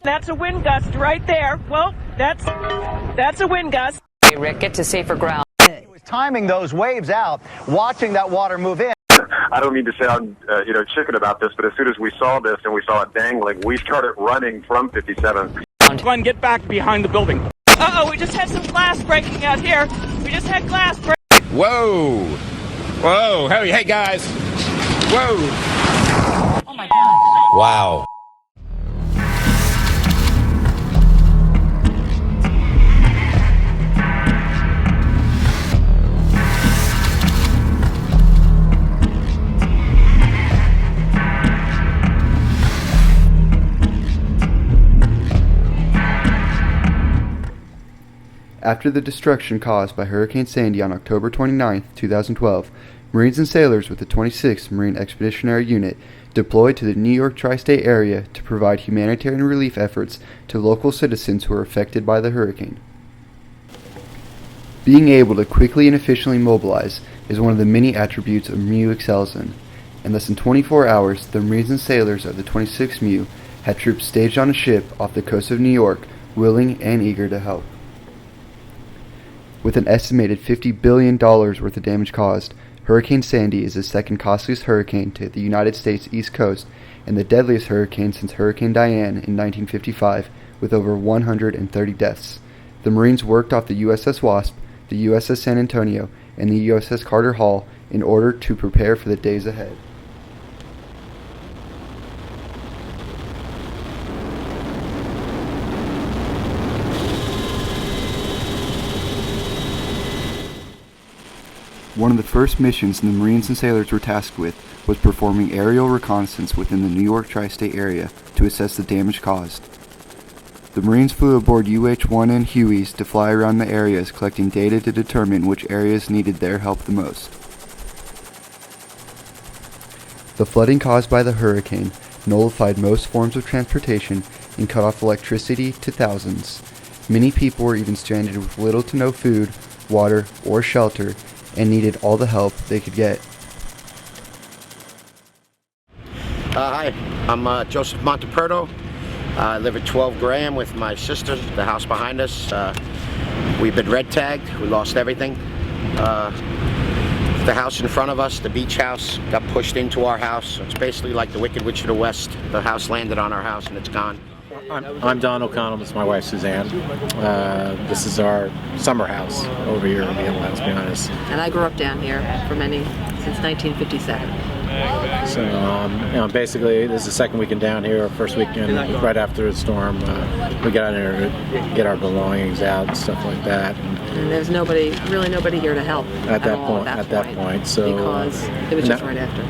That's a wind gust right there. Well, that's a wind gust. Hey, Rick, get to safer ground. He was timing those waves out, watching that water move in. I don't mean to sound, chicken about this, but as soon as we saw this and we saw it dangling, we started running from 57. Glenn, get back behind the building. Uh-oh, we just had some glass breaking out here. We just had glass break. Whoa. Whoa. Hey, guys. Whoa. Oh, my God. Wow. After the destruction caused by Hurricane Sandy on October 29, 2012, Marines and sailors with the 26th Marine Expeditionary Unit deployed to the New York tri-state area to provide humanitarian relief efforts to local citizens who were affected by the hurricane. Being able to quickly and efficiently mobilize is one of the many attributes of MEU excels in. In less than 24 hours, the Marines and sailors of the 26th MEU had troops staged on a ship off the coast of New York, willing and eager to help. With an estimated $50 billion worth of damage caused, Hurricane Sandy is the second costliest hurricane to hit the United States East Coast and the deadliest hurricane since Hurricane Diane in 1955, with over 130 deaths. The Marines worked off the USS Wasp, the USS San Antonio, and the USS Carter Hall in order to prepare for the days ahead. One of the first missions the Marines and sailors were tasked with was performing aerial reconnaissance within the New York tri-state area to assess the damage caused. The Marines flew aboard UH-1N Hueys to fly around the areas collecting data to determine which areas needed their help the most. The flooding caused by the hurricane nullified most forms of transportation and cut off electricity to thousands. Many people were even stranded with little to no food, water, or shelter, and needed all the help they could get. Hi, I'm Joseph Monteperto. I live at 12 Graham with my sister, the house behind us. We've been red tagged, we lost everything. The house in front of us, the beach house, got pushed into our house. So it's basically like the Wicked Witch of the West. The house landed on our house and it's gone. I'm Don O'Connell, this is my wife Suzanne. This is our summer house over here in the inlet, to be honest. And I grew up down here since 1957. So, basically, this is the second weekend down here, our first weekend right after the storm. We got out here to get our belongings out and stuff like that. And there's really nobody here to help at that point. So because it was just right after.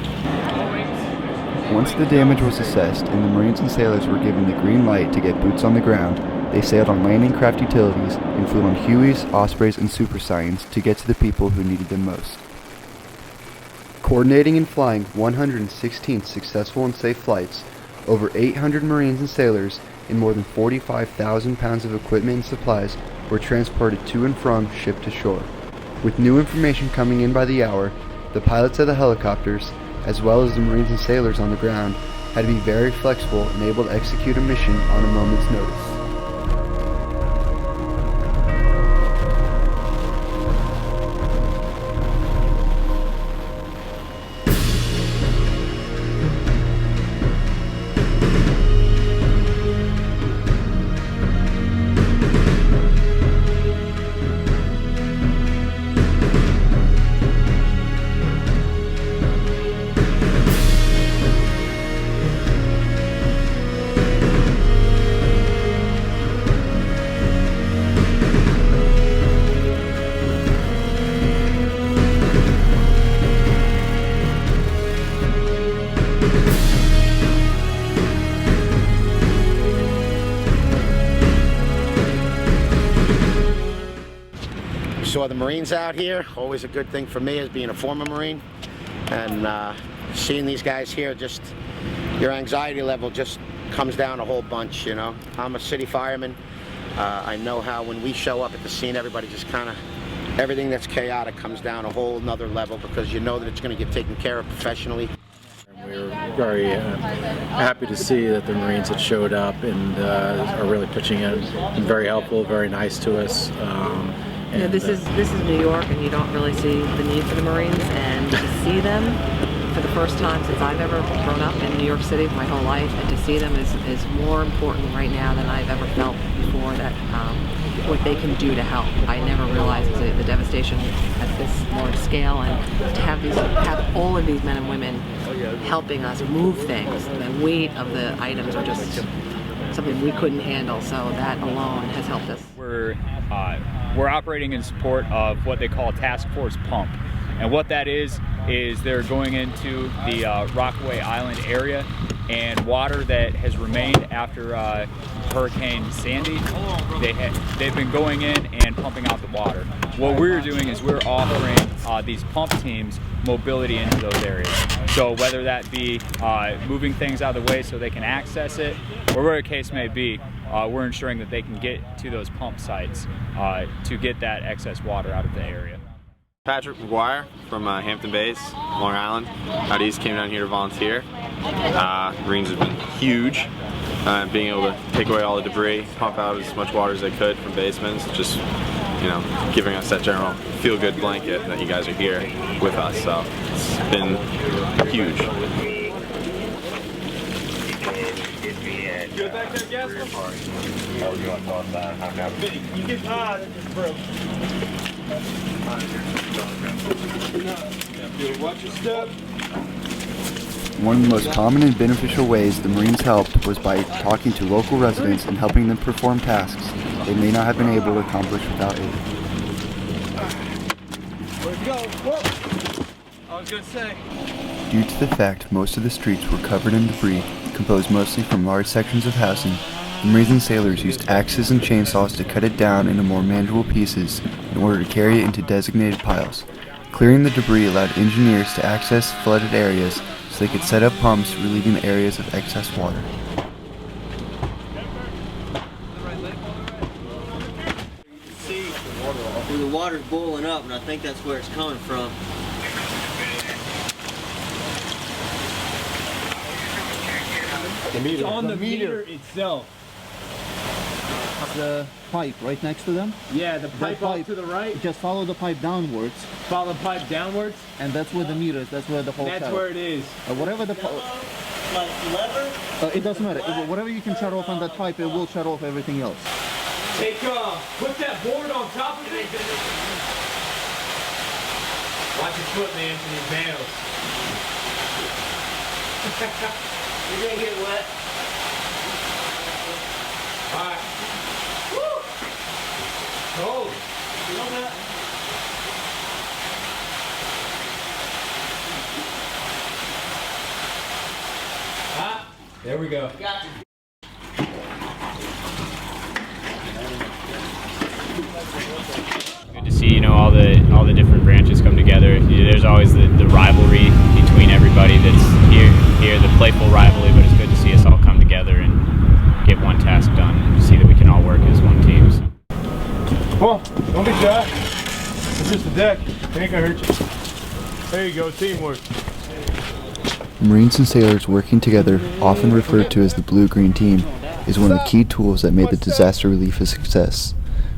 Once the damage was assessed and the Marines and sailors were given the green light to get boots on the ground, they sailed on landing craft utilities and flew on Hueys, Ospreys, and Super Science to get to the people who needed them most. Coordinating and flying 116 successful and safe flights, over 800 Marines and sailors and more than 45,000 pounds of equipment and supplies were transported to and from ship to shore. With new information coming in by the hour, the pilots of the helicopters, as well as the Marines and sailors on the ground, had to be very flexible and able to execute a mission on a moment's notice. Saw the Marines out here, always a good thing for me as being a former Marine, and seeing these guys here, just your anxiety level just comes down a whole bunch, you know. I'm a city fireman. I know how when we show up at the scene, everybody just kind of, everything that's chaotic comes down a whole nother level because you know that it's going to get taken care of professionally. We're very happy to see that the Marines had showed up and are really pitching in. Been very helpful, very nice to us. This is New York, and you don't really see the need for the Marines, and to see them for the first time since I've ever grown up in New York City my whole life, and to see them is more important right now than I've ever felt before. That what they can do to help. I never realized the devastation at this large scale, and to have all of these men and women helping us move things. The weight of the items are just something we couldn't handle, so that alone has helped us. We're operating in support of what they call Task Force Pump, and what that is they're going into the Rockaway Island area, and water that has remained after Hurricane Sandy, they've been going in and pumping out the water. What we're doing is we're offering these pump teams mobility into those areas. So whether that be moving things out of the way so they can access it, or whatever the case may be, we're ensuring that they can get to those pump sites to get that excess water out of the area. Patrick McGuire from Hampton Bays, Long Island. Out east, came down here to volunteer. Marines have been huge, being able to take away all the debris, pump out as much water as they could from basements, just, you know, giving us that general feel-good blanket that you guys are here with us. So it's been huge. Good back there, Gaston? You get bro. Watch your step. One of the most common and beneficial ways the Marines helped was by talking to local residents and helping them perform tasks they may not have been able to accomplish without aid. Let's go. Whoa. I was going to say. Due to the fact most of the streets were covered in debris, composed mostly from large sections of housing, the Marines and sailors used axes and chainsaws to cut it down into more manageable pieces in order to carry it into designated piles. Clearing the debris allowed engineers to access flooded areas so they could set up pumps relieving the areas of excess water. See where the water's boiling up, and I think that's where it's coming from. It's on the meter itself. The pipe right next to them? Yeah, the pipe off to the right. Just follow the pipe downwards. Follow the pipe downwards? And that's where the meter is. That's where the whole That's where it is. Whatever the like lever? It doesn't matter. Whatever you can shut off on that pipe, it will shut off everything else. Take, put that board on top of it. Watch your foot, man, for these nails. You're gonna get wet. Alright. Woo! Cold. Feel that? Ah, there we go. Got you. Good to see, you know, all the different branches come together. There's always the rivalry between everybody that's here, the playful rivalry, but it's good to see us all come together and get one task done and see that we can all work as one team. So. Well, don't be shy. It's just a deck. It ain't gonna hurt you. There you go, teamwork. Marines and sailors working together, often referred to as the Blue-Green Team, is one of the key tools that made the disaster relief a success.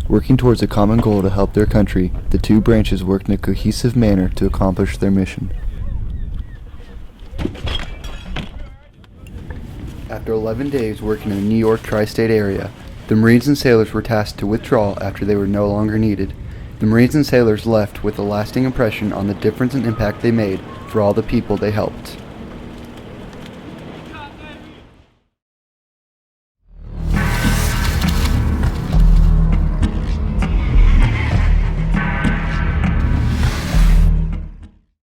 Working towards a common goal to help their country, the two branches worked in a cohesive manner to accomplish their mission. After 11 days working in the New York tri-state area, the Marines and sailors were tasked to withdraw after they were no longer needed. The Marines and sailors left with a lasting impression on the difference and impact they made for all the people they helped.